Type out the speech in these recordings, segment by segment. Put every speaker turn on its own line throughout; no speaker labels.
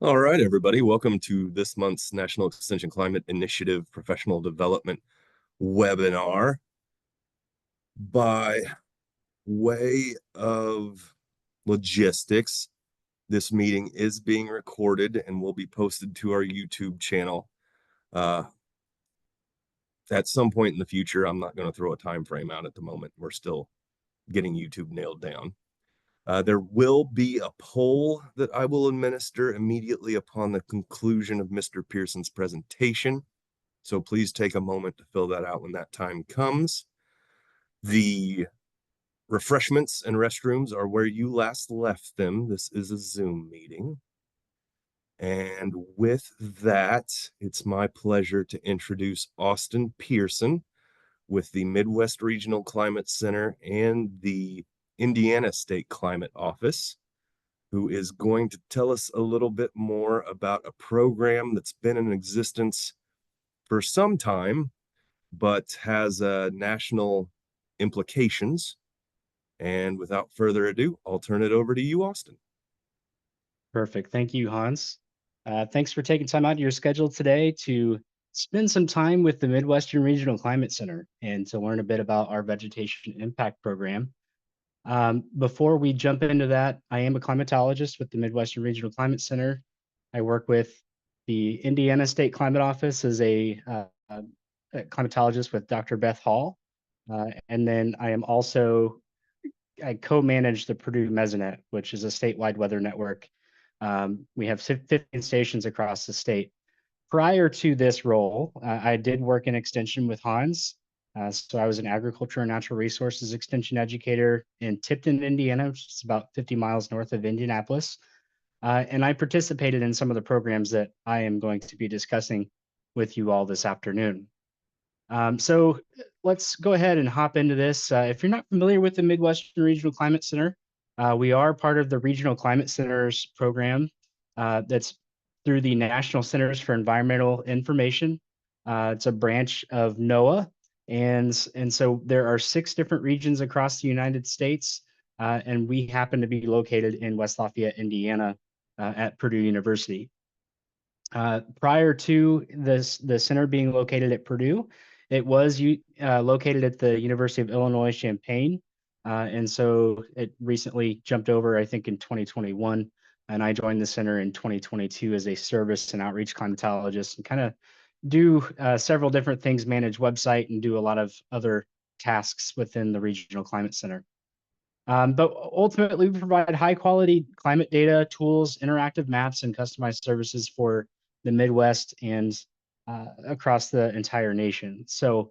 All right, everybody. Welcome to this month's National Extension Climate Initiative Professional Development webinar. By way of logistics, this meeting is being recorded and will be posted to our YouTube channel at some point in the future. I'm not going to throw a time frame out at the moment. We're still getting YouTube nailed down. There will be a poll that I will administer immediately upon the conclusion of Mr. Pearson's presentation. So please take a moment to fill that out when that time comes. The refreshments and restrooms are where you last left them. This is a Zoom meeting. And with that, it's my pleasure to introduce Austin Pearson with the Midwest Regional Climate Center and the Indiana State Climate Office, who is going to tell us a little bit more about a program that's been in existence for some time, but has national implications. And without further ado, I'll turn it over to you, Austin.
Perfect. Thank you, Hans. Thanks for taking time out of your schedule today to spend some time with the Midwestern Regional Climate Center and to learn a bit about our Vegetation Impact Program. Before we jump into that, I am a climatologist with the Midwestern Regional Climate Center. I work with the Indiana State Climate Office as a climatologist with Dr. Beth Hall. And then I co-manage the Purdue Mesonet, which is a statewide weather network. We have 15 stations across the state. Prior to this role, I did work in extension with Hans. So I was an agriculture and natural resources extension educator in Tipton, Indiana, which is about 50 miles north of Indianapolis. And I participated in some of the programs that I am going to be discussing with you all this afternoon. So let's go ahead and hop into this. If you're not familiar with the Midwestern Regional Climate Center, we are part of the Regional Climate Centers program that's through the National Centers for Environmental Information. It's a branch of NOAA. And so there are 6 different regions across the United States, and we happen to be located in West Lafayette, Indiana, at Purdue University. Prior to the center being located at Purdue, it was located at the University of Illinois Champaign. And so it recently jumped over, I think, in 2021. And I joined the center in 2022 as a service and outreach climatologist and kind of do several different things, manage website and do a lot of other tasks within the Regional Climate Center. But ultimately, we provide high quality climate data, tools, interactive maps, and customized services for the Midwest and across the entire nation. So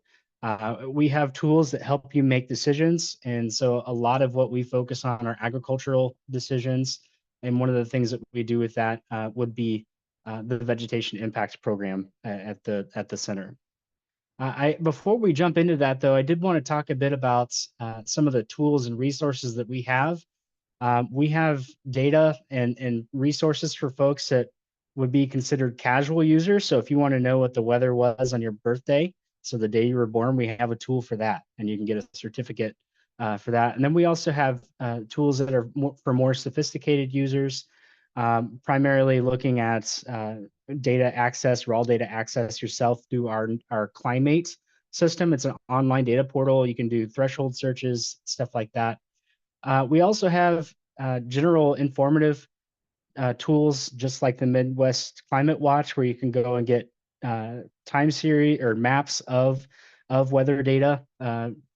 we have tools that help you make decisions. And so a lot of what we focus on are agricultural decisions. And one of the things that we do with that would be the Vegetation Impact Program at the center. Before we jump into that, though, I did want to talk a bit about some of the tools and resources that we have. We have data and resources for folks that would be considered casual users. So if you want to know what the weather was on your birthday, so the day you were born, we have a tool for that, and you can get a certificate for that. And then we also have tools that are for more sophisticated users, primarily looking at data access, raw data access yourself through our Climate system. It's an online data portal. You can do threshold searches, stuff like that. We also have general informative tools, just like the Midwest Climate Watch, where you can go and get time series or maps of weather data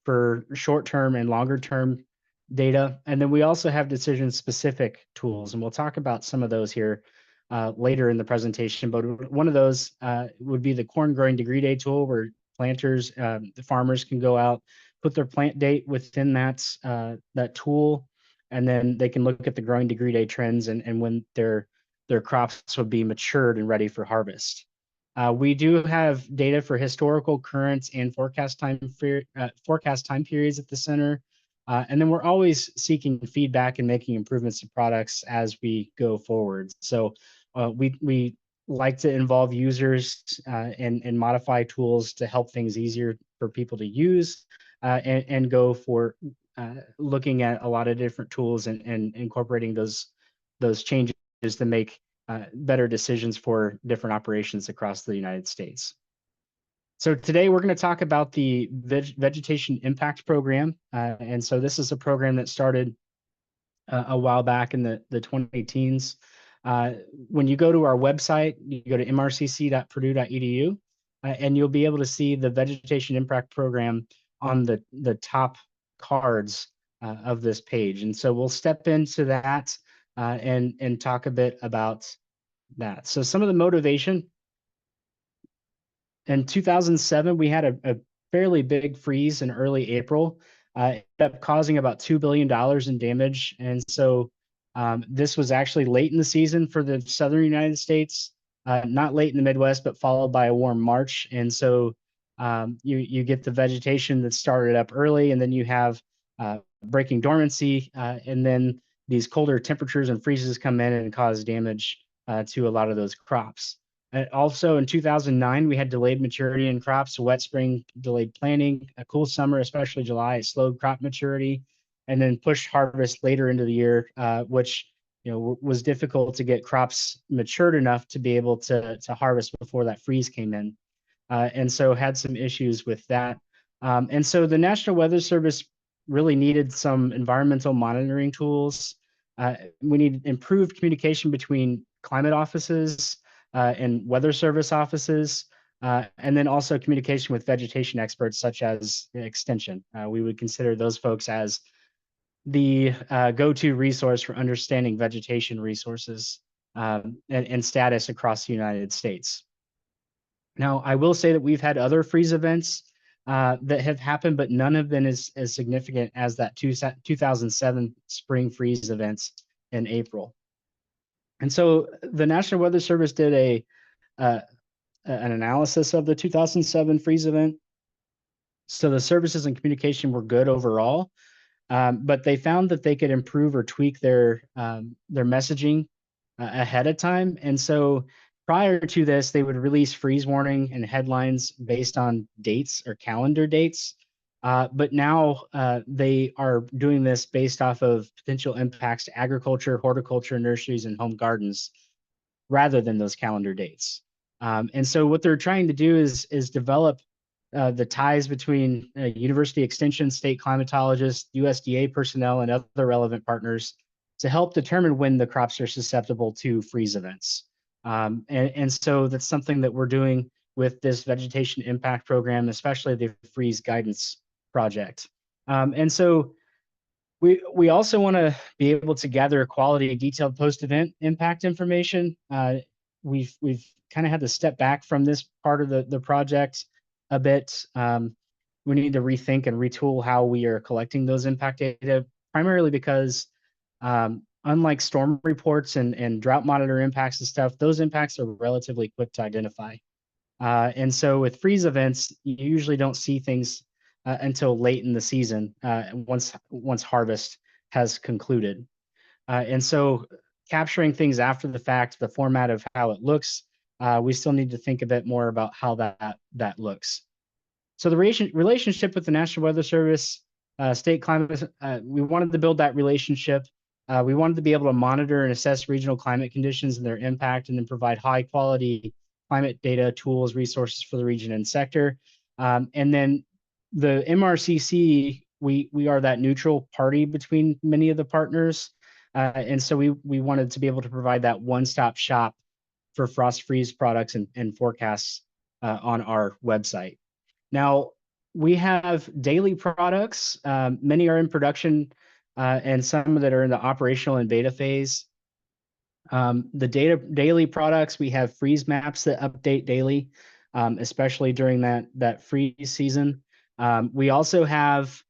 for short-term and longer-term data. And then we also have decision-specific tools, and we'll talk about some of those here later in the presentation. But one of those would be the corn growing degree day tool, where planters, the farmers can go out, put their plant date within that tool, and then they can look at the growing degree day trends and when their crops would be matured and ready for harvest. We do have data for historical, current, and forecast time periods at the center. And then we're always seeking feedback and making improvements to products as we go forward. So we like to involve users and modify tools to help things easier for people to use and go for looking at a lot of different tools and incorporating those changes to make better decisions for different operations across the United States. So today we're going to talk about the Vegetation Impact Program. And so this is a program that started a while back in the 20 teens. When you go to our website, you go to mrcc.purdue.edu, and you'll be able to see the Vegetation Impact Program on the top cards of this page. And so we'll step into that and talk a bit about that. So some of the motivation in 2007, we had a fairly big freeze in early April. It ended up causing about $2 billion in damage. And so this was actually late in the season for the southern United States, not late in the Midwest, but followed by a warm March. And so you get the vegetation that started up early, and then you have breaking dormancy, and then these colder temperatures and freezes come in and cause damage to a lot of those crops. Also in 2009, we had delayed maturity in crops, a wet spring, delayed planting, a cool summer, especially July, slowed crop maturity, and then pushed harvest later into the year, which was difficult to get crops matured enough to be able to harvest before that freeze came in. And so had some issues with that. And so the National Weather Service really needed some environmental monitoring tools. We need improved communication between climate offices and weather service offices, and then also communication with vegetation experts such as Extension. We would consider those folks as the go-to resource for understanding vegetation resources and status across the United States. Now, I will say that we've had other freeze events that have happened, but none have been as significant as that 2007 spring freeze events in April. And so the National Weather Service did an analysis of the 2007 freeze event. So the services and communication were good overall, but they found that they could improve or tweak their messaging ahead of time. And so prior to this, they would release freeze warning and headlines based on dates or calendar dates. But now they are doing this based off of potential impacts to agriculture, horticulture, nurseries, and home gardens, rather than those calendar dates. And so what they're trying to do is develop the ties between university extension, state climatologists, USDA personnel, and other relevant partners to help determine when the crops are susceptible to freeze events. And so that's something that we're doing with this vegetation impact program, especially the freeze guidance project. And so we also want to be able to gather quality, detailed post-event impact information. We've kind of had to step back from this part of the project a bit. We need to rethink and retool how we are collecting those impact data, primarily because unlike storm reports and drought monitor impacts and stuff, those impacts are relatively quick to identify. And so with freeze events, you usually don't see things until late in the season, once harvest has concluded. And so capturing things after the fact, the format of how it looks, we still need to think a bit more about how that looks. So the relationship with the National Weather Service, state climate, we wanted to build that relationship. We wanted to be able to monitor and assess regional climate conditions and their impact, and then provide high quality climate data, tools, resources for the region and sector. And then the MRCC, we are that neutral party between many of the partners. And so we wanted to be able to provide that one-stop shop for frost freeze products and forecasts on our website. Now, we have daily products. Many are in production, and some that are in the operational and beta phase. The daily products, we have freeze maps that update daily, especially during that freeze season. We also have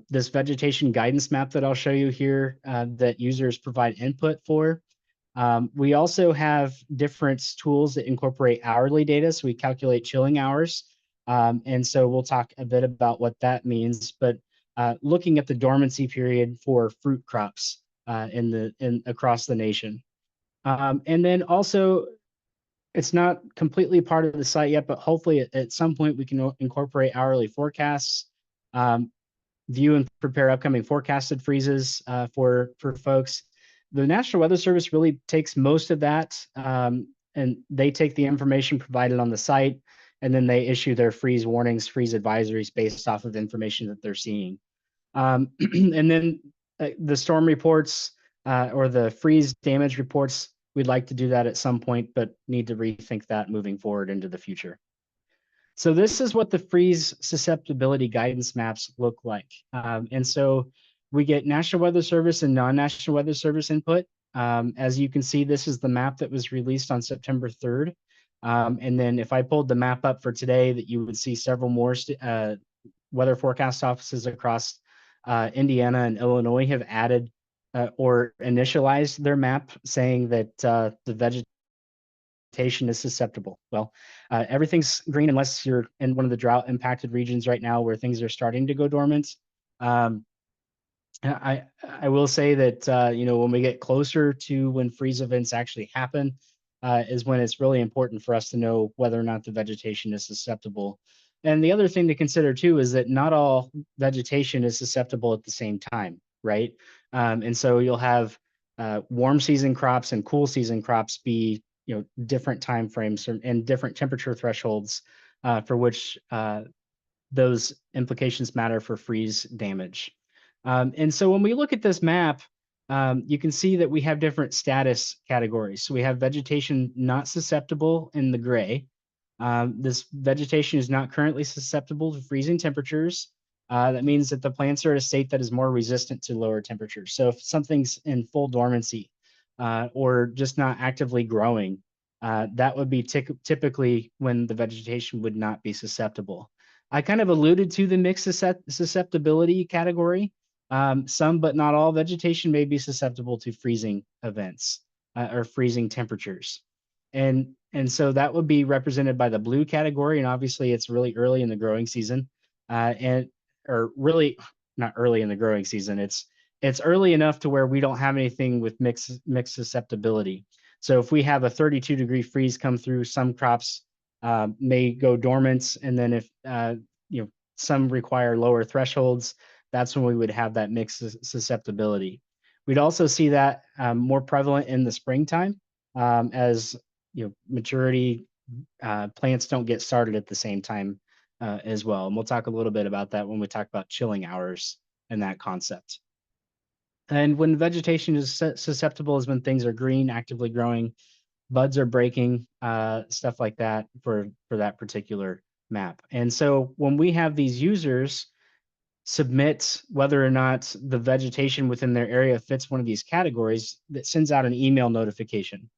this vegetation guidance map that I'll show you here that users provide input for. We also have different tools that incorporate hourly data, so we calculate chilling hours. And so we'll talk a bit about what that means, but looking at the dormancy period for fruit crops across the nation. And then also, it's not completely part of the site yet, but hopefully at some point we can incorporate hourly forecasts, view and prepare upcoming forecasted freezes for folks. the National Weather Service really takes most of that, and they take the information provided on the site, and then they issue their freeze warnings, freeze advisories based off of the information that they're seeing. And then the storm reports or the freeze damage reports, we'd like to do that at some point, but need to rethink that moving forward into the future. So this is what the freeze susceptibility guidance maps look like. And so we get National Weather Service and non-National Weather Service input. As you can see, this is the map that was released on September 3rd. And then if I pulled the map up for today, that you would see several more weather forecast offices across Indiana and Illinois have added or initialized their map saying that the vegetation is susceptible. Well, everything's green unless you're in one of the drought impacted regions right now where things are starting to go dormant. Um, I will say that when we get closer to when freeze events actually happen, is when it's really important for us to know whether or not the vegetation is susceptible. And the other thing to consider too is that not all vegetation is susceptible at the same time, right? And so you'll have warm season crops and cool season crops be different time frames and different temperature thresholds for which those implications matter for freeze damage. And so when we look at this map, you can see that we have different status categories. So we have vegetation not susceptible in the gray. This vegetation is not currently susceptible to freezing temperatures. That means that the plants are at a state that is more resistant to lower temperatures. So if something's in full dormancy or just not actively growing, that would be typically when the vegetation would not be susceptible. I kind of alluded to the mixed susceptibility category. Some, but not all, vegetation may be susceptible to freezing events or freezing temperatures. And so that would be represented by the blue category. And obviously it's really early in the growing season or really not early in the growing season. It's early enough to where we don't have anything with mixed susceptibility. So if we have a 32-degree freeze come through, some crops may go dormant. And then if, some require lower thresholds, that's when we would have that mixed susceptibility. We'd also see that more prevalent in the springtime as maturity plants don't get started at the same time as well. And we'll talk a little bit about that when we talk about chilling hours and that concept. And when vegetation is susceptible is when things are green, actively growing, buds are breaking, stuff like that for that particular map. And so when we have these users submit whether or not the vegetation within their area fits one of these categories, that sends out an email notification.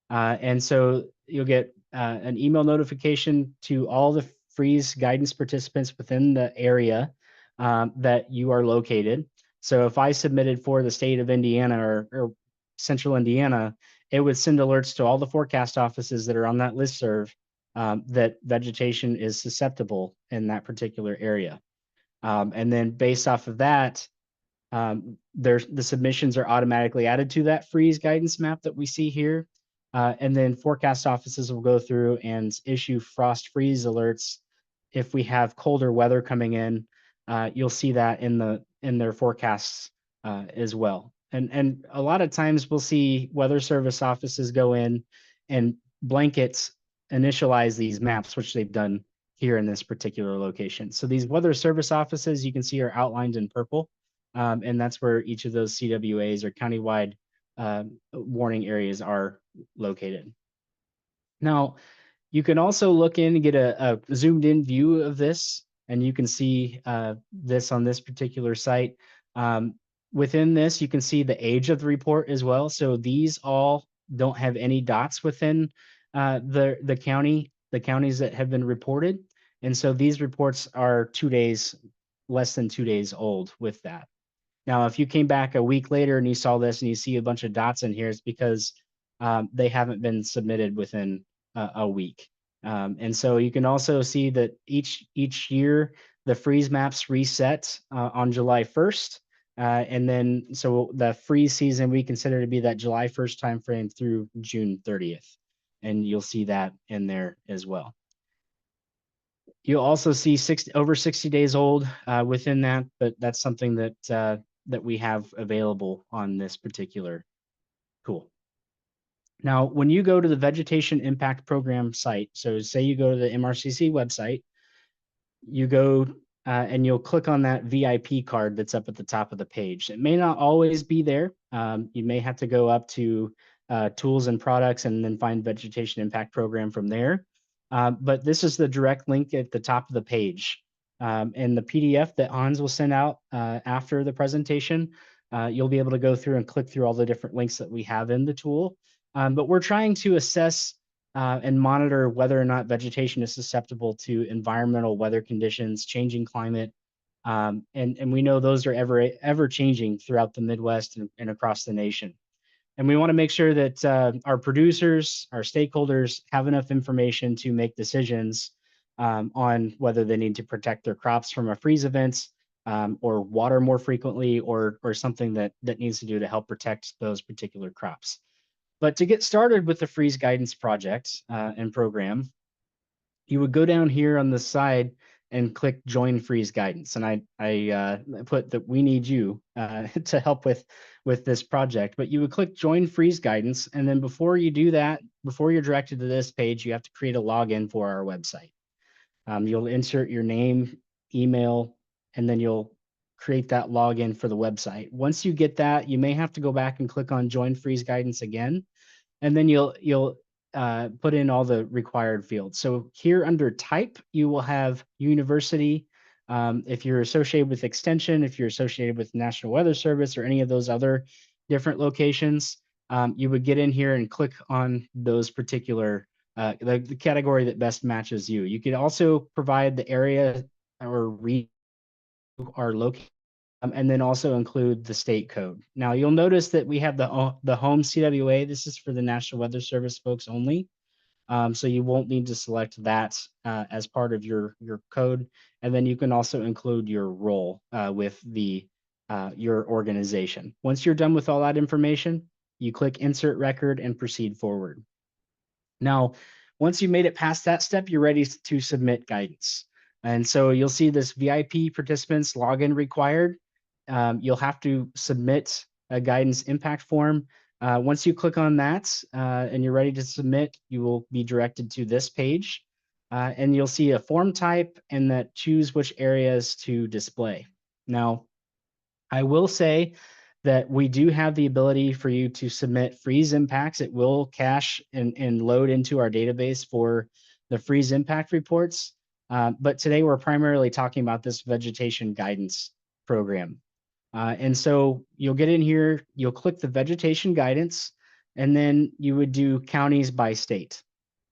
And so you'll get an email notification to all the freeze guidance participants within the area that you are located. So if I submitted for the state of Indiana or central Indiana, it would send alerts to all the forecast offices that are on that listserv that vegetation is susceptible in that particular area. And then based off of that, the submissions are automatically added to that freeze guidance map that we see here. And then forecast offices will go through and issue frost freeze alerts. If we have colder weather coming in, you'll see that in their forecasts as well. And a lot of times we'll see weather service offices go in and blankets initialize these maps, which they've done here in this particular location. So these weather service offices you can see are outlined in purple. And that's where each of those CWAs or countywide warning areas are located. Now, you can also look in and get a zoomed in view of this, and you can see this on this particular site. Within this, you can see the age of the report as well. So these all don't have any dots within the counties that have been reported. And so these reports are 2 days, less than 2 days old with that. Now, if you came back a week later and you saw this and you see a bunch of dots in here, it's because they haven't been submitted within a week. And so you can also see that each year the freeze maps reset on July 1st. And then so the freeze season we consider to be that July 1st timeframe through June 30th. And you'll see that in there as well. You'll also see over 60 days old within that, but that's something that that we have available on this particular Cool. Now, when you go to the Vegetation Impact Program site, so say you go to the MRCC website, you go and you'll click on that VIP card that's up at the top of the page. It may not always be there. You may have to go up to tools and products and then find Vegetation Impact Program from there. But this is the direct link at the top of the page. And the PDF that Hans will send out after the presentation, you'll be able to go through and click through all the different links that we have in the tool. But we're trying to assess and monitor whether or not vegetation is susceptible to environmental weather conditions, changing climate. And we know those are ever changing throughout the Midwest and across the nation. And we want to make sure that our producers, our stakeholders have enough information to make decisions on whether they need to protect their crops from a freeze events or water more frequently or something that needs to do to help protect those particular crops. But to get started with the freeze guidance project and program, you would go down here on the side and click join freeze guidance. And I put that we need you to help with this project, but you would click join freeze guidance. And then before you do that, before you're directed to this page, you have to create a login for our website. You'll insert your name, email, and then you'll create that login for the website. Once you get that, you may have to go back and click on join freeze guidance again, and then you'll put in all the required fields. So here under type, you will have university. If you're associated with Extension, if you're associated with National Weather Service or any of those other different locations, you would get in here and click on those particular the category that best matches you. You could also provide the area or region are located, and then also include the state code. Now you'll notice that we have the home CWA. This is for the National Weather Service folks only. So you won't need to select that as part of your code. And then you can also include your role with your organization. Once you're done with all that information, you click insert record and proceed forward. Now, once you made it past that step, you're ready to submit guidance. And so you'll see this VIP participants login required. You'll have to submit a guidance impact form. Once you click on that and you're ready to submit, you will be directed to this page. And you'll see a form type and that choose which areas to display. Now, I will say that we do have the ability for you to submit freeze impacts. It will cache and load into our database for the freeze impact reports. But today we're primarily talking about this vegetation guidance program. And so you'll get in here, you'll click the vegetation guidance, and then you would do counties by state.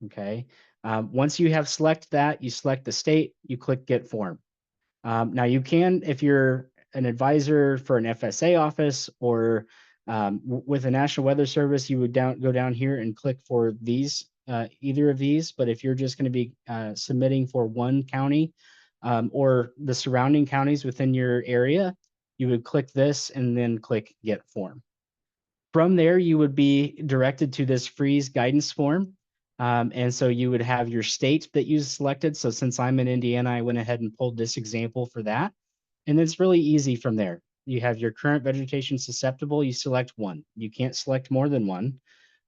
Okay. Once you have selected that, you select the state, you click get form. Now you can, if you're an advisor for an FSA office or with a National Weather Service, you would go down here and click for these, either of these. But if you're just going to be submitting for one county or the surrounding counties within your area, you would click this and then click get form. From there, you would be directed to this freeze guidance form. And so you would have your state that you selected. So since I'm in Indiana, I went ahead and pulled this example for that. And it's really easy from there. You have your current vegetation susceptible, you select one. You can't select more than one.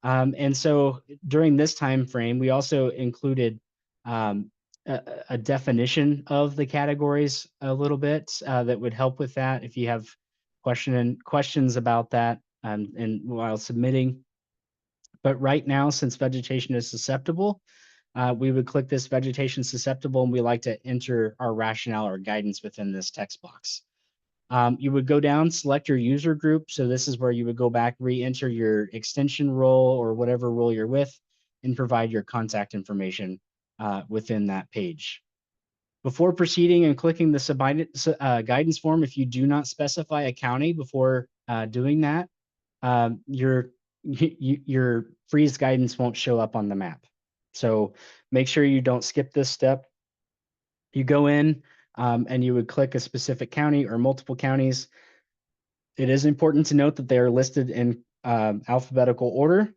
And so during this time frame, we also included a definition of the categories a little bit that would help with that if you have questions about that and while submitting. But right now, since vegetation is susceptible, we would click this vegetation susceptible, and we like to enter our rationale or guidance within this text box. You would go down, select your user group. So this is where you would go back, re-enter your extension role or whatever role you're with, and provide your contact information within that page. Before proceeding and clicking the guidance form, if you do not specify a county before doing that, your freeze guidance won't show up on the map. So make sure you don't skip this step. You go in and you would click a specific county or multiple counties. It is important to note that they are listed in alphabetical order.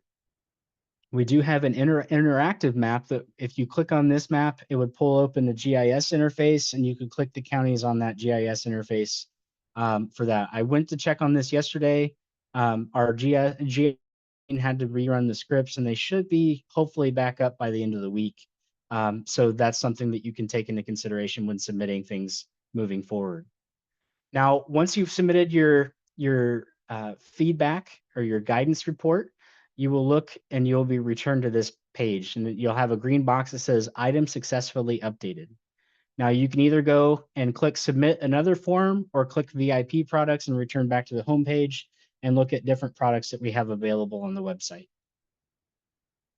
We do have an interactive map that if you click on this map, it would pull open the GIS interface and you could click the counties on that GIS interface for that. I went to check on this yesterday. Our GIS had to rerun the scripts, and they should be hopefully back up by the end of the week. So that's something that you can take into consideration when submitting things moving forward. Now, once you've submitted your feedback or your guidance report, you will look and you'll be returned to this page, and you'll have a green box that says item successfully updated. Now you can either go and click submit another form or click VIP products and return back to the home page and look at different products that we have available on the website.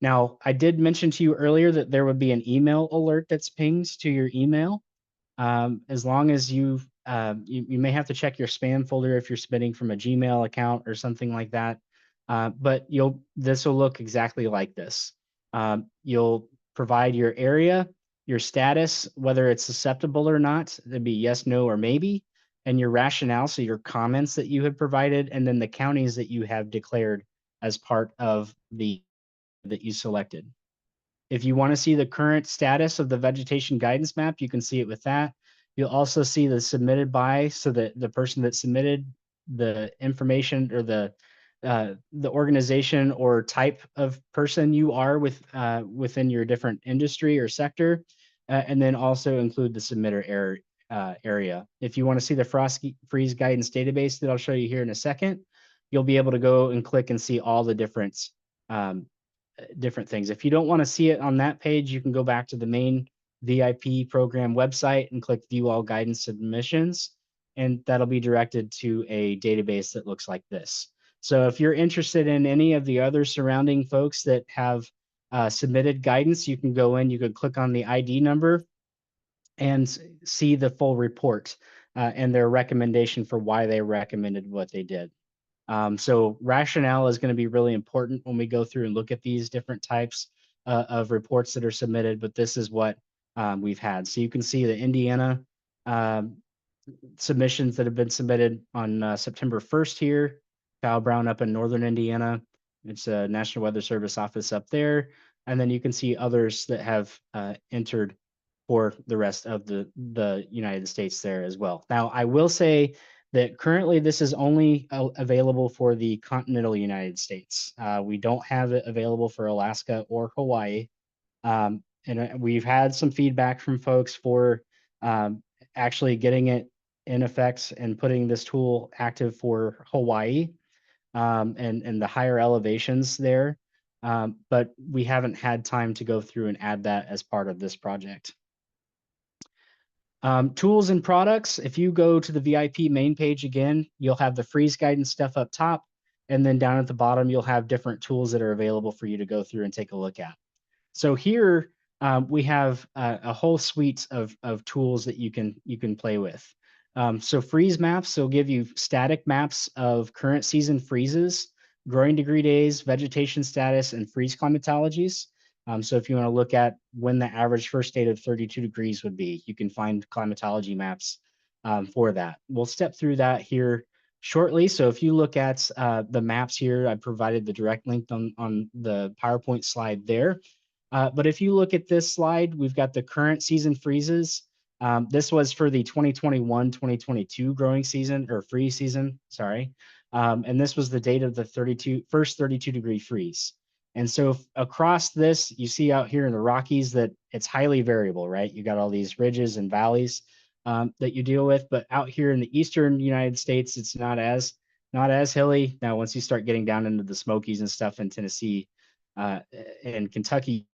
Now, I did mention to you earlier that there would be an email alert that's pinged to your email. As long as you may have to check your spam folder if you're submitting from a Gmail account or something like that. But this will look exactly like this. You'll provide your area, your status, whether it's susceptible or not. It'd be yes, no, or maybe, and your rationale, so your comments that you have provided, and then the counties that you have declared as part of the that you selected. If you want to see the current status of the vegetation guidance map, you can see it with that. You'll also see the submitted by, so that the person that submitted the information or the organization or type of person you are within your different industry or sector, and then also include the submitter area. If you want to see the frost freeze guidance database that I'll show you here in a second, you'll be able to go and click and see all the um, different things. If you don't want to see it on that page, you can go back to the main VIP program website and click view all guidance submissions, and that'll be directed to a database that looks like this. So if you're interested in any of the other surrounding folks that have submitted guidance, you can go in, you could click on the ID number and see the full report and their recommendation for why they recommended what they did. So rationale is going to be really important when we go through and look at these different types of reports that are submitted, but this is what we've had. So you can see the Indiana um, submissions that have been submitted on September 1st here. Kyle Brown up in Northern Indiana. It's a National Weather Service office up there. And then you can see others that have entered for the rest of the United States there as well. Now, I will say that currently this is only available for the continental United States. We don't have it available for Alaska or Hawaii. And we've had some feedback from folks for actually getting it in effect and putting this tool active for Hawaii and the higher elevations there. But we haven't had time to go through and add that as part of this project. Tools and products, if you go to the VIP main page again, you'll have the freeze guidance stuff up top. And then down at the bottom, you'll have different tools that are available for you to go through and take a look at. So here we have a whole suite of tools that you can play with. So freeze maps will give you static maps of current season freezes, growing degree days, vegetation status, and freeze climatologies. So if you want to look at when the average first date of 32 degrees would be, you can find climatology maps for that. We'll step through that here shortly. So if you look at the maps here, I provided the direct link on the PowerPoint slide there. But if you look at this slide, we've got the current season freezes. This was for the 2021-2022 growing season or freeze season, sorry. And this was the date of the first 32 degree freeze. And so across this, you see out here in the Rockies that it's highly variable, right? You got all these ridges and valleys that you deal with, but out here in the eastern United States, it's not as hilly. Now, once you start getting down into the Smokies and stuff in Tennessee and Kentucky,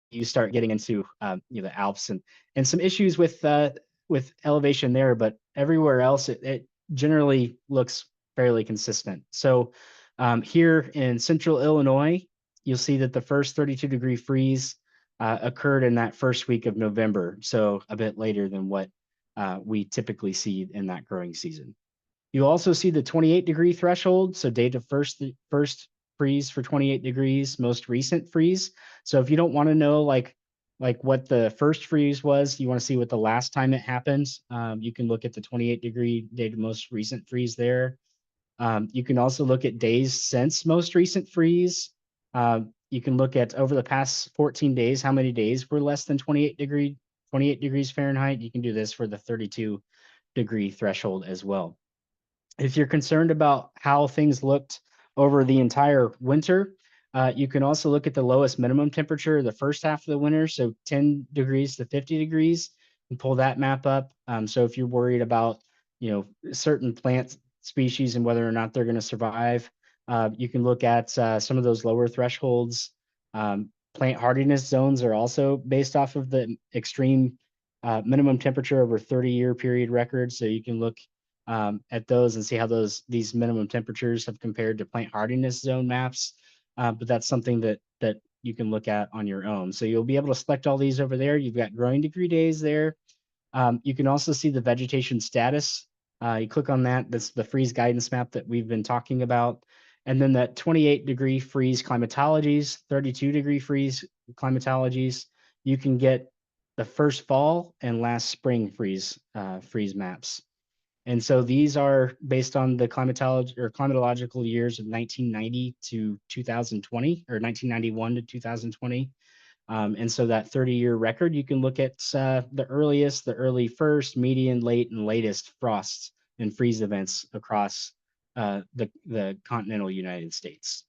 you start getting into the Alps and some issues with elevation there, but everywhere else it generally looks fairly consistent. So here in central Illinois, you'll see that the first 32 degree freeze occurred in that first week of November, so a bit later than what we typically see in that growing season. You also see the 28 degree threshold, so date of first freeze for 28 degrees, most recent freeze. So if you don't want to know like what the first freeze was, you want to see what the last time it happened, you can look at the 28 degree date of most recent freeze there. You can also look at days since most recent freeze. You can look at over the past 14 days, how many days were less than 28 degrees Fahrenheit. You can do this for the 32 degree threshold as well. If you're concerned about how things looked over the entire winter. You can also look at the lowest minimum temperature the first half of the winter, so 10 degrees to 50 degrees, and pull that map up. So if you're worried about, certain plant species and whether or not they're going to survive, you can look at some of those lower thresholds. Plant hardiness zones are also based off of the extreme minimum temperature over 30-year period records. So you can look at those and see how these minimum temperatures have compared to plant hardiness zone maps. But that's something that you can look at on your own. So you'll be able to select all these over there. You've got growing degree days there. You can also see the vegetation status. You click on that. That's the freeze guidance map that we've been talking about. And then that 28-degree freeze climatologies, 32-degree freeze climatologies. You can get the first fall and last spring freeze maps. And so these are based on the climatological years of 1990 to 2020, or 1991 to 2020. And so that 30-year record, you can look at the earliest, the early first, median, late, and latest frosts and freeze events across the continental United States.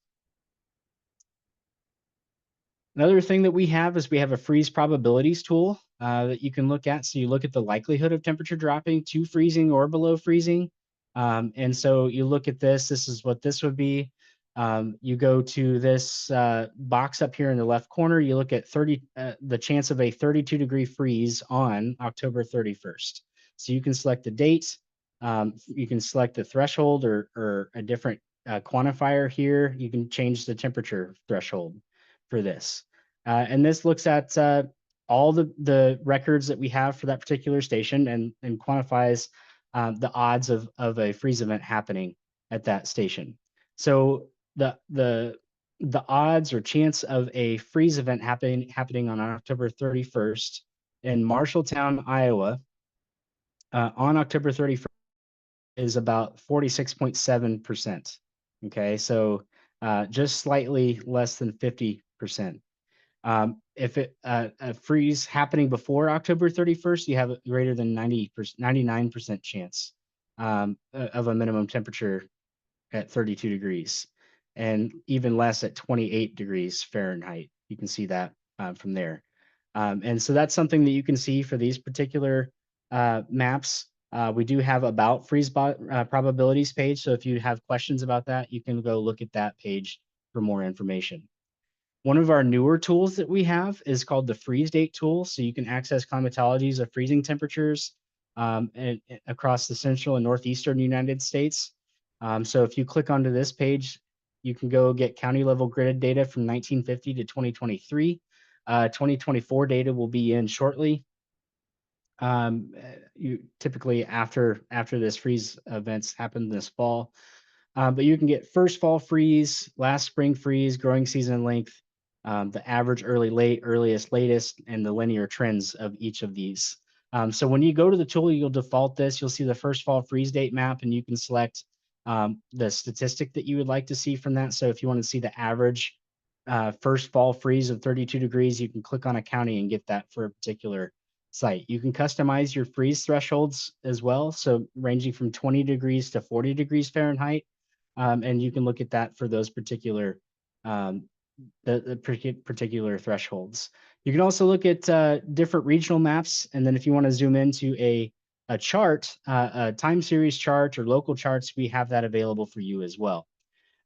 Another thing that we have is we have a freeze probabilities tool that you can look at. So you look at the likelihood of temperature dropping to freezing or below freezing. And so you look at this is what this would be. You go to this box up here in the left corner, you look at the chance of a 32-degree freeze on October 31st. So you can select the date, you can select the threshold or a different quantifier here. You can change the temperature threshold for this. And this looks at all the records that we have for that particular station and quantifies the odds of a freeze event happening at that station. So the odds or chance of a freeze event happening on October 31st in Marshalltown, Iowa, on October 31st is about 46.7%. Okay, so just slightly less than 50%. If a freeze happening before October 31st, you have a greater than 99% chance of a minimum temperature at 32 degrees, and even less at 28 degrees Fahrenheit. You can see that from there. And so that's something that you can see for these particular maps. We do have about freeze probabilities page. So if you have questions about that, you can go look at that page for more information. One of our newer tools that we have is called the freeze date tool. So you can access climatologies of freezing temperatures across the central and northeastern United States. So if you click onto this page, you can go get county level grid data from 1950 to 2023. 2024 data will be in shortly. You typically after this freeze events happen this fall. But you can get first fall freeze, last spring freeze, growing season length, the average early, late, earliest, latest, and the linear trends of each of these. So when you go to the tool, you'll default this. You'll see the first fall freeze date map, and you can select the statistic that you would like to see from that. So if you want to see the average first fall freeze of 32 degrees, you can click on a county and get that for a particular site. You can customize your freeze thresholds as well. So ranging from 20 degrees to 40 degrees Fahrenheit. And you can look at that for those particular particular thresholds. You can also look at different regional maps, and then if you want to zoom into a chart, a time series chart or local charts, we have that available for you as well.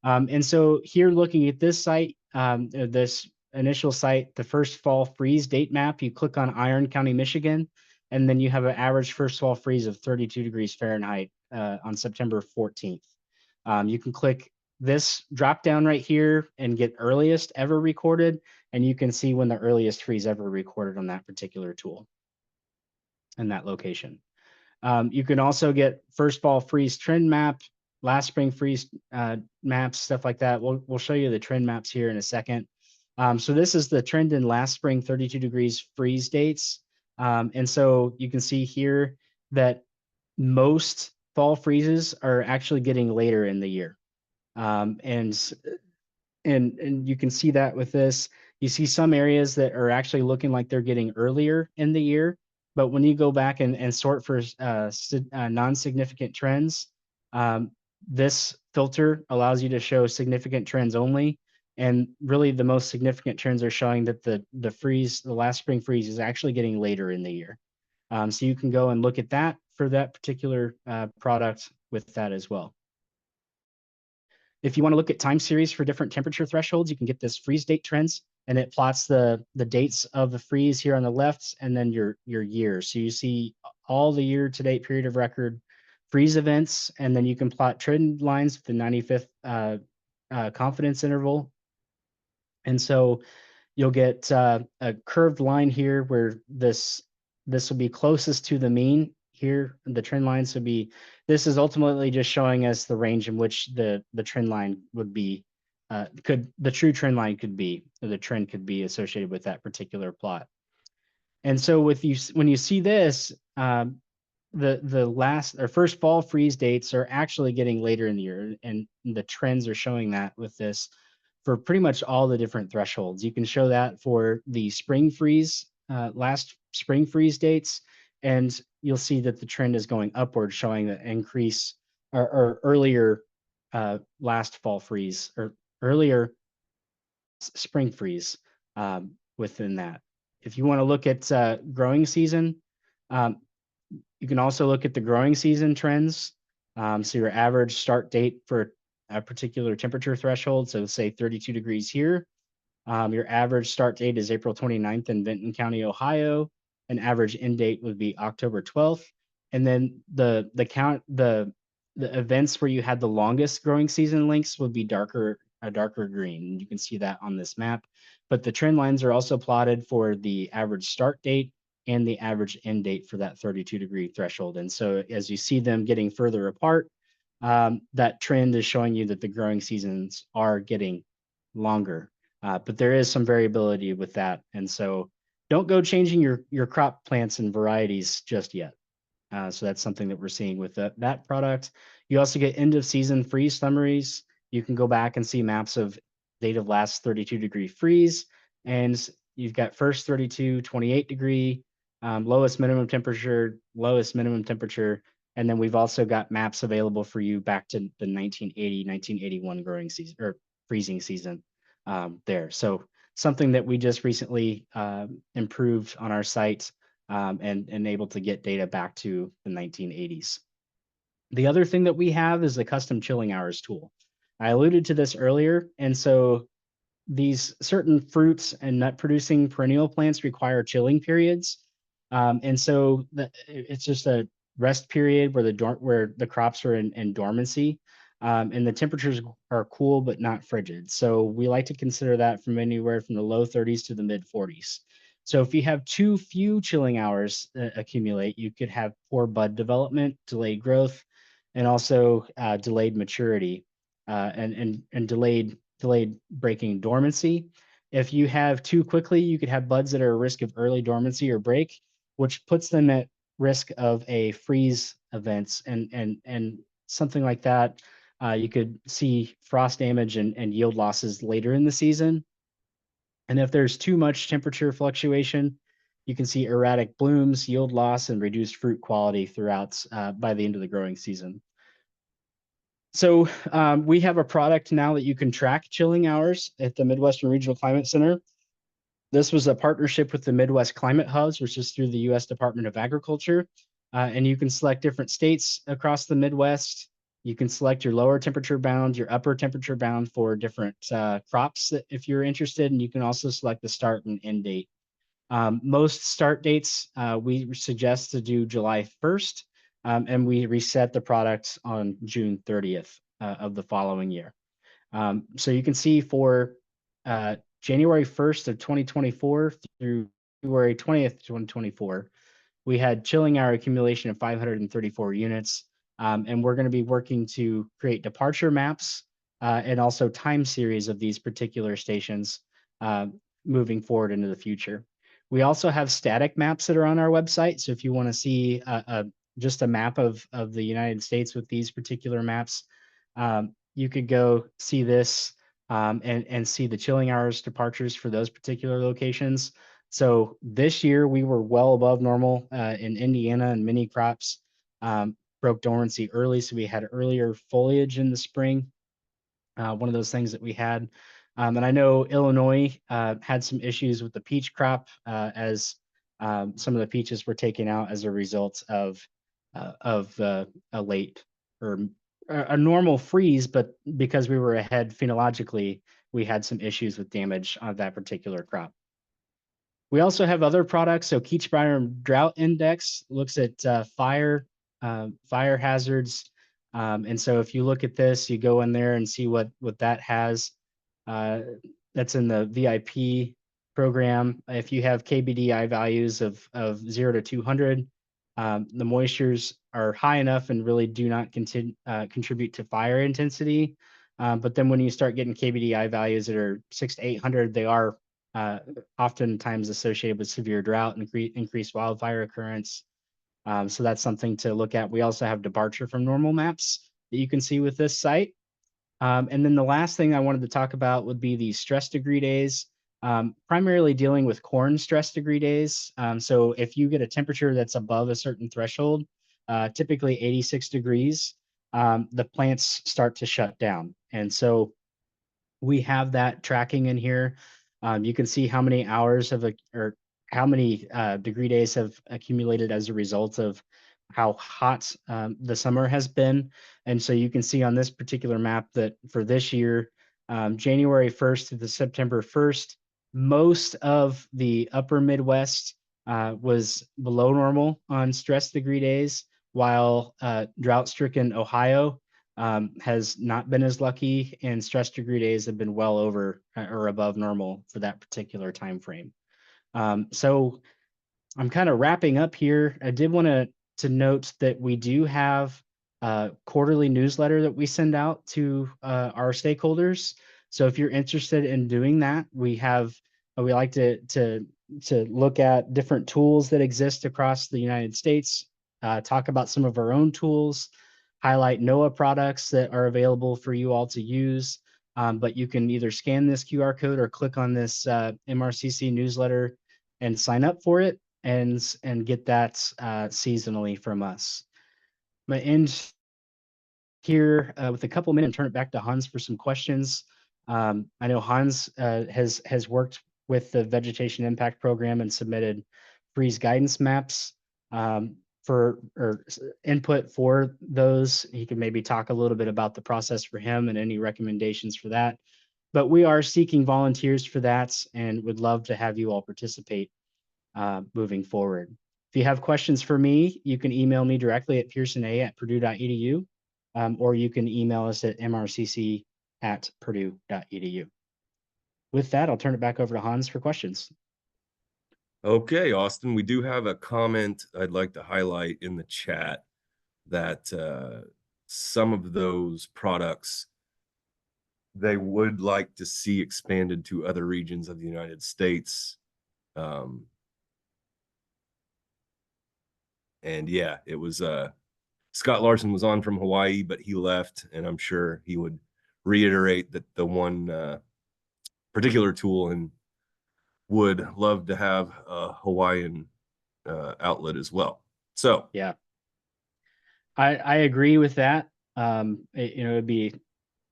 And so here, looking at this site, this initial site, the first fall freeze date map, you click on Iron County, Michigan, and then you have an average first fall freeze of 32 degrees Fahrenheit on September 14th. You can click this drop down right here and get earliest ever recorded, and you can see when the earliest freeze ever recorded on that particular tool and that location. You can also get first fall freeze trend map, last spring freeze maps, stuff like that. We'll show you the trend maps here in a second. So this is the trend in last spring 32 degrees freeze dates. And so you can see here that most fall freezes are actually getting later in the year. And you can see that with this. You see some areas that are actually looking like they're getting earlier in the year, but when you go back and sort for non-significant trends, this filter allows you to show significant trends only. And really the most significant trends are showing that the last spring freeze is actually getting later in the year. So you can go and look at that for that particular product with that as well. If you want to look at time series for different temperature thresholds, you can get this freeze date trends, and it plots the dates of the freeze here on the left, and then your year. So you see all the year to date period of record freeze events, and then you can plot trend lines with the 95th confidence interval. And so you'll get a curved line here where this will be closest to the mean here. The trend lines would be, this is ultimately just showing us the range in which the trend line would be, the true trend line could be, or the trend could be associated with that particular plot. And so when you see this, the last or first fall freeze dates are actually getting later in the year, and the trends are showing that with this for pretty much all the different thresholds. You can show that for the spring freeze, last spring freeze dates, and you'll see that the trend is going upward, showing the increase or earlier last fall freeze or earlier spring freeze within that. If you want to look at growing season, um, you can also look at the growing season trends. So your average start date for a particular temperature threshold, so say 32 degrees here. Your average start date is April 29th in Benton County, Ohio. An average end date would be October 12th. And then the events where you had the longest growing season lengths would be a darker green. You can see that on this map. But the trend lines are also plotted for the average start date and the average end date for that 32-degree threshold. And so as you see them getting further apart, that trend is showing you that the growing seasons are getting longer. But there is some variability with that. And so don't go changing your crop plants and varieties just yet. So that's something that we're seeing with that product. You also get end of season freeze summaries. You can go back and see maps of date of last 32-degree freeze. And you've got first 32, 28-degree, lowest minimum temperature, lowest minimum temperature. And then we've also got maps available for you back to the 1980, 1981 growing season or freezing season there. So something that we just recently improved on our site and able to get data back to the 1980s. The other thing that we have is the custom chilling hours tool. I alluded to this earlier, and so these certain fruits and nut producing perennial plants require chilling periods. And so it's just a rest period where the crops are in dormancy. And the temperatures are cool but not frigid. So we like to consider that from anywhere from the low 30s to the mid 40s. So if you have too few chilling hours accumulate, you could have poor bud development, delayed growth, and also delayed maturity and delayed breaking dormancy. If you have too quickly, you could have buds that are at risk of early dormancy or break, which puts them at risk of a freeze events and something like that. You could see frost damage and yield losses later in the season. And if there's too much temperature fluctuation, you can see erratic blooms, yield loss, and reduced fruit quality throughout by the end of the growing season. So we have a product now that you can track chilling hours at the Midwestern Regional Climate Center. This was a partnership with the Midwest Climate Hubs, which is through the U.S. Department of Agriculture. And you can select different states across the Midwest. You can select your lower temperature bound, your upper temperature bound for different crops if you're interested. And you can also select the start and end date. Most start dates, we suggest to do July 1st, and we reset the product on June 30th of the following year. So you can see for January 1st of 2024 through February 20th, 2024, we had chilling hour accumulation of 534 units. And we're going to be working to create departure maps and also time series of these particular stations moving forward into the future. We also have static maps that are on our website. So if you want to see just a map of the United States with these particular maps, you could go see this and see the chilling hours departures for those particular locations. So this year we were well above normal in Indiana, and many crops broke dormancy early. So we had earlier foliage in the spring one of those things that we had. And I know Illinois had some issues with the peach crop as some of the peaches were taken out as a result of a late or a normal freeze, but because we were ahead phenologically, we had some issues with damage on that particular crop. We also have other products. So Keachbauer Drought Index looks at fire hazards. And so if you look at this, you go in there and see what that has. Uh, that's in the VIP program. If you have KBDI values of 0 to 200, the moistures are high enough and really do not contribute to fire intensity. But then when you start getting KBDI values that are 6 to 800, they are uh, oftentimes associated with severe drought and increased wildfire occurrence. So that's something to look at. We also have departure from normal maps that you can see with this site. And then the last thing I wanted to talk about would be the stress degree days, primarily dealing with corn stress degree days. So if you get a temperature that's above a certain threshold, typically 86 degrees, the plants start to shut down. And so we have that tracking in here. You can see how many hours of or how many degree days have accumulated as a result of how hot the summer has been. And so you can see on this particular map that for this year, January 1st to the September 1st, most of the upper Midwest was below normal on stress degree days, while drought-stricken Ohio has not been as lucky, and stress degree days have been well over or above normal for that particular time frame. So I'm kind of wrapping up here. I did want to note that we do have a quarterly newsletter that we send out to our stakeholders. So if you're interested in doing that, we like to look at different tools that exist across the United States, talk about some of our own tools, highlight NOAA products that are available for you all to use. But you can either scan this QR code or click on this MRCC newsletter and sign up for it and get that seasonally from us. I'm gonna end here with a couple minutes and turn it back to Hans for some questions. I know Hans has worked with the Vegetation Impact Program and submitted freeze guidance maps for or input for those. He can maybe talk a little bit about the process for him and any recommendations for that. But we are seeking volunteers for that and would love to have you all participate moving forward. If you have questions for me, you can email me directly at pearsona@purdue.edu, or you can email us at mrcc@purdue.edu. With that, I'll turn it back over to Hans for questions.
Okay, Austin, we do have a comment I'd like to highlight in the chat that some of those products they would like to see expanded to other regions of the United States. And yeah, it was Scott Larson was on from Hawaii, but he left, and I'm sure he would reiterate that the one particular tool and would love to have a Hawaiian outlet as well. So
Yeah, I agree with that. It'd be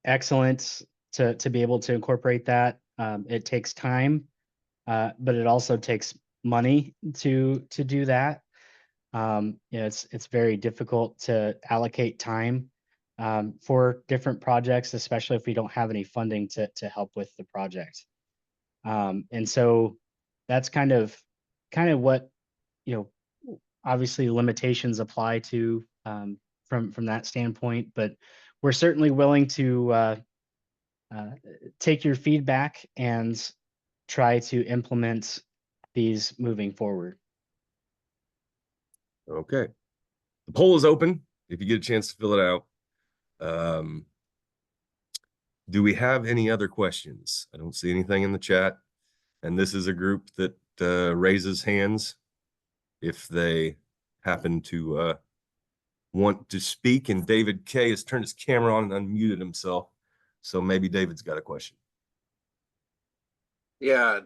excellent to be able to incorporate that. It takes time, but it also takes money to do that. It's very difficult to allocate time for different projects, especially if we don't have any funding to help with the project. And so that's kind of what, obviously limitations apply to from that standpoint, but we're certainly willing to uh, take your feedback and try to implement these moving forward.
okay, the poll is open. If you get a chance to fill it out. Um, do we have any other questions? I don't see anything in the chat. And this is a group that raises hands if they happen to want to speak. And David K has turned his camera on and unmuted himself. So maybe David's got a question.
Yeah,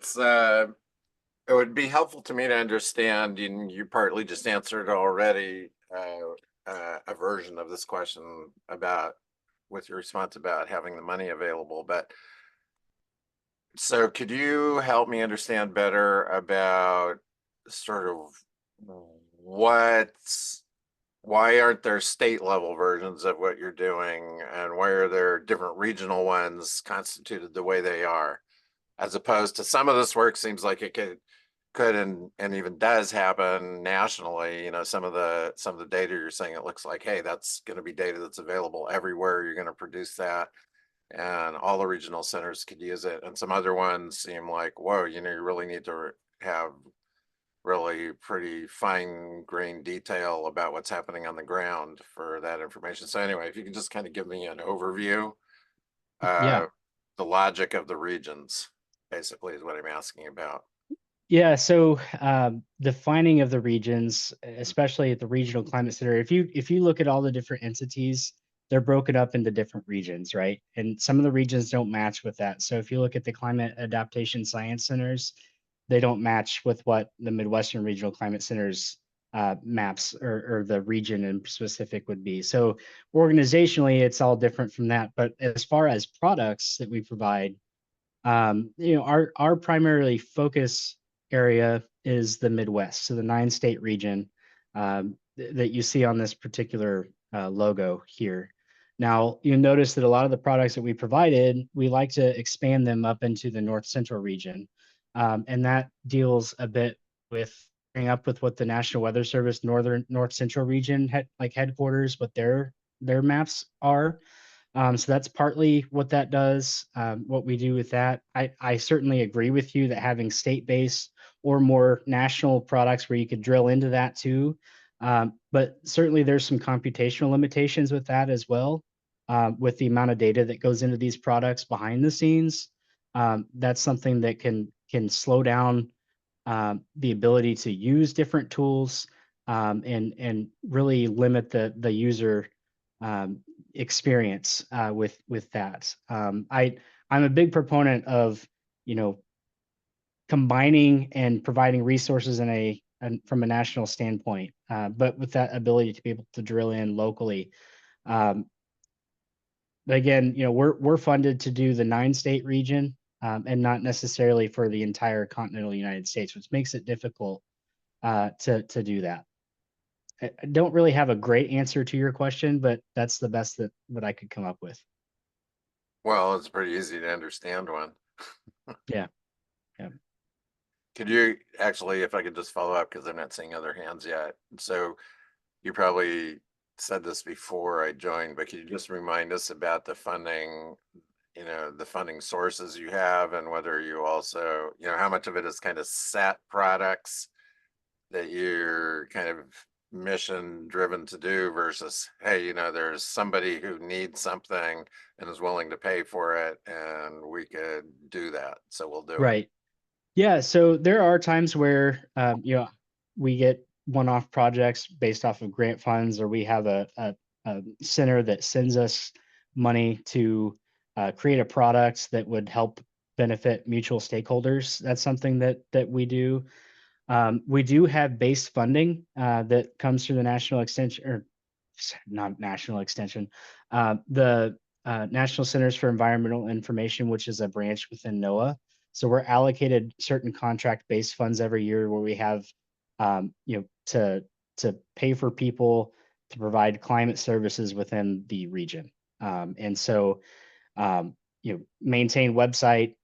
it would be helpful to me to understand, and you partly just answered already a version of this question about with your response about having the money available, but so could you help me understand better about sort of what's why aren't there state level versions of what you're doing, and why are there different regional ones constituted the way they are, as opposed to some of this work seems like it could and even does happen nationally. You know, some of the data you're saying, it looks like, hey, that's going to be data that's available everywhere. You're going to produce that, and all the regional centers could use it. And some other ones seem like, whoa, you know, you really need to have really pretty fine grained detail about what's happening on the ground for that information. So anyway, if you can just kind of give me an overview,
Yeah.
the logic of the regions basically is what I'm asking about.
Yeah, so defining of the regions, especially at the regional climate center, if you look at all the different entities, they're broken up into different regions, right? And some of the regions don't match with that. So if you look at the climate adaptation science centers, they don't match with what the Midwestern Regional Climate Center's maps or the region in specific would be. So organizationally, it's all different from that. But as far as products that we provide, our primarily focus area is the Midwest, so the 9-state region that you see on this particular logo here. Now, you'll notice that a lot of the products that we provided, we like to expand them up into the North Central region, and that deals a bit with bringing up with what the National Weather Service North Central region headquarters, what their maps are. So that's partly what that does, what we do with that. I certainly agree with you that having state-based or more national products where you could drill into that too. But certainly there's some computational limitations with that as well, with the amount of data that goes into these products behind the scenes. That's something that can slow down the ability to use different tools, and really limit the user experience with that. I'm a big proponent of, you know, combining and providing resources from a national standpoint, but with that ability to be able to drill in locally. Um, but again, you know, we're funded to do the 9-state region, and not necessarily for the entire continental United States, which makes it difficult to do that. I don't really have a great answer to your question, but that's the best that I could come up with.
Well, it's pretty easy to understand one.
Yeah. Yeah.
Could you actually, if I could just follow up, because I'm not seeing other hands yet. So you probably said this before I joined, but could you just remind us about the funding, you know, the funding sources you have, and whether you also, you know, how much of it is kind of set products that you're kind of mission driven to do versus, hey, you know, there's somebody who needs something and is willing to pay for it, and we could do that, so we'll do it.
Right. Yeah. So there are times where, we get one-off projects based off of grant funds, or we have a center that sends us money to create a product that would help benefit mutual stakeholders. That's something that we do. We do have base funding that comes through the National Extension, or not National Extension, the National Centers for Environmental Information, which is a branch within NOAA. So we're allocated certain contract-based funds every year where we have, to pay for people to provide climate services within the region, and so maintain website,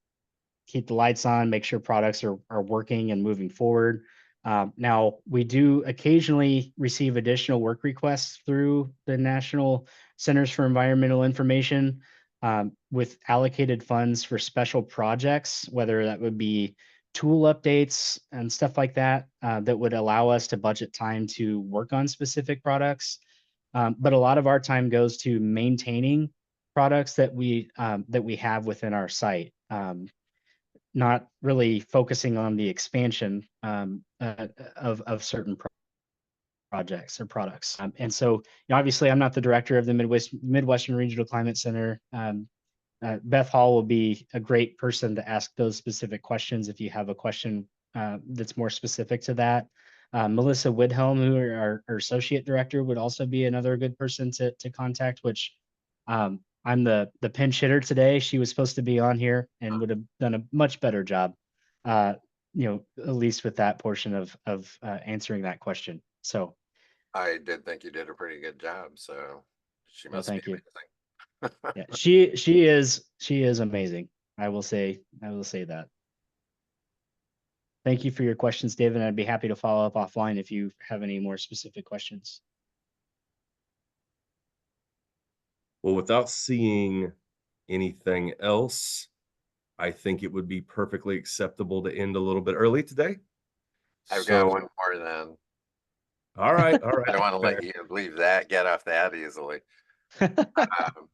keep the lights on, make sure products are working and moving forward. Now, we do occasionally receive additional work requests through the National Centers for Environmental Information, with allocated funds for special projects, whether that would be tool updates and stuff like that, that would allow us to budget time to work on specific products. But a lot of our time goes to maintaining products that we have within our site. Not really focusing on the expansion of certain projects or products. And so, obviously, I'm not the director of the Midwestern Regional Climate Center. Beth Hall will be a great person to ask those specific questions if you have a question that's more specific to that. Melissa Widhelm, who our associate director, would also be another good person to contact, which I'm the pinch hitter today. She was supposed to be on here and would have done a much better job, uh, at least with that portion of answering that question. So,
I did think you did a pretty good job, so she
well,
must be
thank you.
amazing.
Yeah, she is amazing. I will say that. Thank you for your questions, David. I'd be happy to follow up offline if you have any more specific questions.
Well, without seeing anything else, I think it would be perfectly acceptable to end a little bit early today.
I've got
So,
one more then.
all right, all
I don't
right.
want to let you leave that, get off that easily. Um,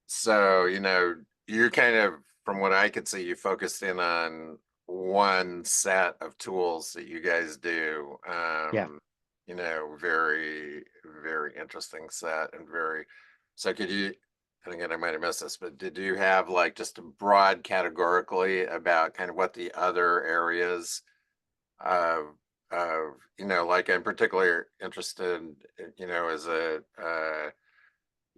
so, you're kind of, from what I could see, you focused in on one set of tools that you guys do.
Yeah.
Very, very interesting set and so could you, and again, I might have missed this, but did you have like just a broad categorically about kind of what the other areas like I'm particularly interested, as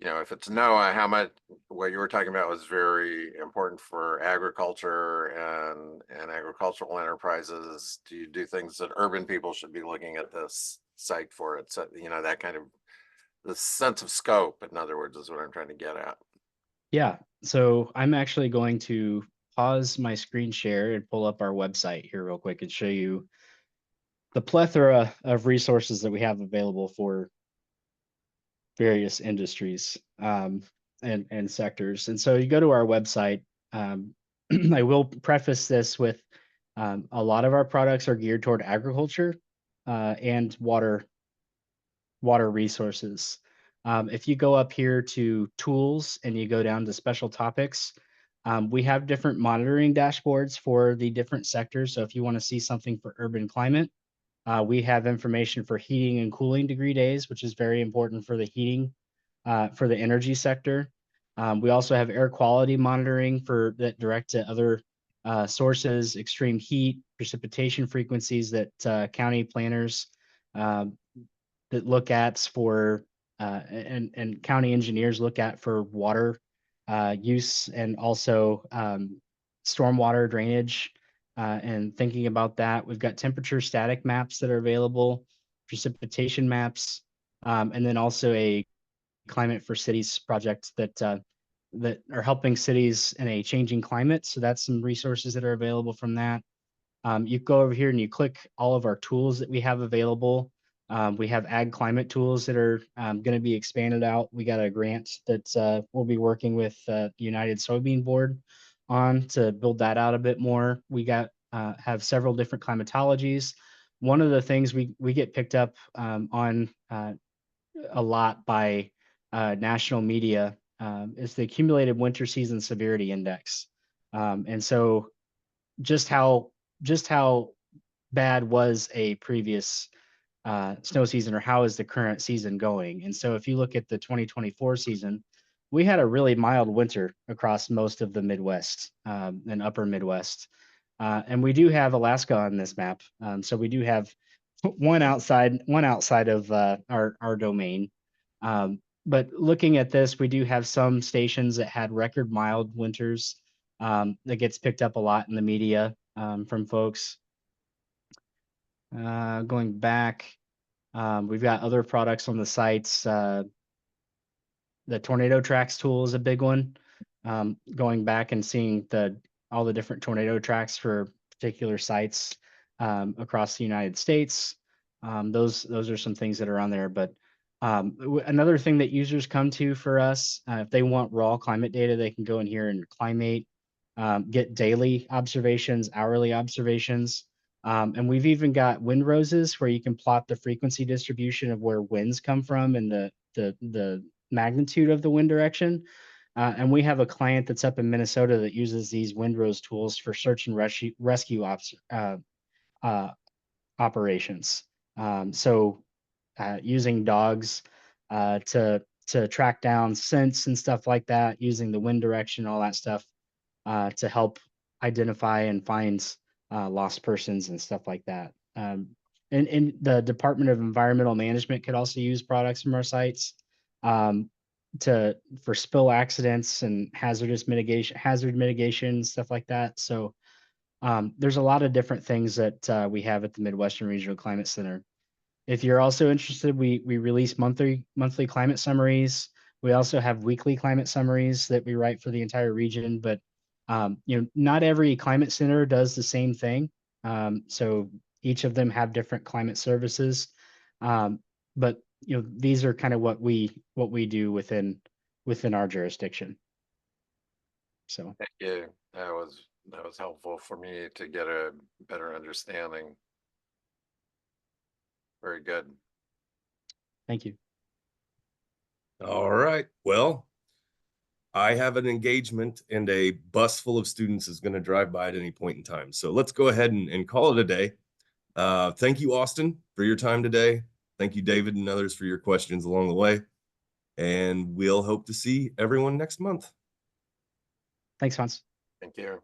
if it's NOAA, how much what you were talking about was very important for agriculture and agricultural enterprises. Do you do things that urban people should be looking at this site for it? So, that kind of the sense of scope, in other words, is what I'm trying to get at.
Yeah. So I'm actually going to pause my screen share and pull up our website here real quick and show you the plethora of resources that we have available for various industries and sectors. And so you go to our website. Um, I will preface this with a lot of our products are geared toward agriculture and water resources. If you go up here to tools and you go down to special topics, we have different monitoring dashboards for the different sectors. So if you want to see something for urban climate, we have information for heating and cooling degree days, which is very important for the heating, for the energy sector. We also have air quality monitoring for that direct to other sources, extreme heat, precipitation frequencies that county planners um, that look at for and county engineers look at for water use and also stormwater drainage and thinking about that. We've got temperature static maps that are available, precipitation maps, and then also a climate for cities project that are helping cities in a changing climate. So that's some resources that are available from that. You go over here and you click all of our tools that we have available. We have ag climate tools that are going to be expanded out. We got a grant that we'll be working with United Soybean Board on to build that out a bit more. We got have several different climatologies. One of the things we get picked up on a lot by national media is the accumulated winter season severity index. And so just how just how bad was a previous snow season or how is the current season going? And so if you look at the 2024 season, we had a really mild winter across most of the Midwest and upper Midwest. And we do have Alaska on this map. So we do have one outside of our domain. But looking at this, we do have some stations that had record mild winters that gets picked up a lot in the media from folks. Going back, we've got other products on the sites. The tornado tracks tool is a big one. Going back and seeing all the different tornado tracks for particular sites across the United States. Those are some things that are on there. But another thing that users come to for us, if they want raw climate data, they can go in here and climate, get daily observations, hourly observations. And we've even got wind roses where you can plot the frequency distribution of where winds come from and the magnitude of the wind direction. And we have a client that's up in Minnesota that uses these windrose tools for search and rescue operations. Using dogs to track down scents and stuff like that, using the wind direction, all that stuff to help identify and find lost persons and stuff like that. And the Department of Environmental Management could also use products from our sites. for spill accidents and hazard mitigation, stuff like that. So there's a lot of different things that we have at the Midwestern Regional Climate Center. If you're also interested, we release monthly climate summaries. We also have weekly climate summaries that we write for the entire region, but not every climate center does the same thing. So each of them have different climate services. Um, but these are kind of what we do within our jurisdiction. So
Thank you. That was helpful for me to get a better understanding. Very good.
thank you.
All right. Well, I have an engagement and a bus full of students is going to drive by at any point in time. So let's go ahead and call it a day. Thank you, Austin, for your time today. Thank you, David, and others for your questions along the way. And we'll hope to see everyone next month.
Thanks, Hans.
Thank you.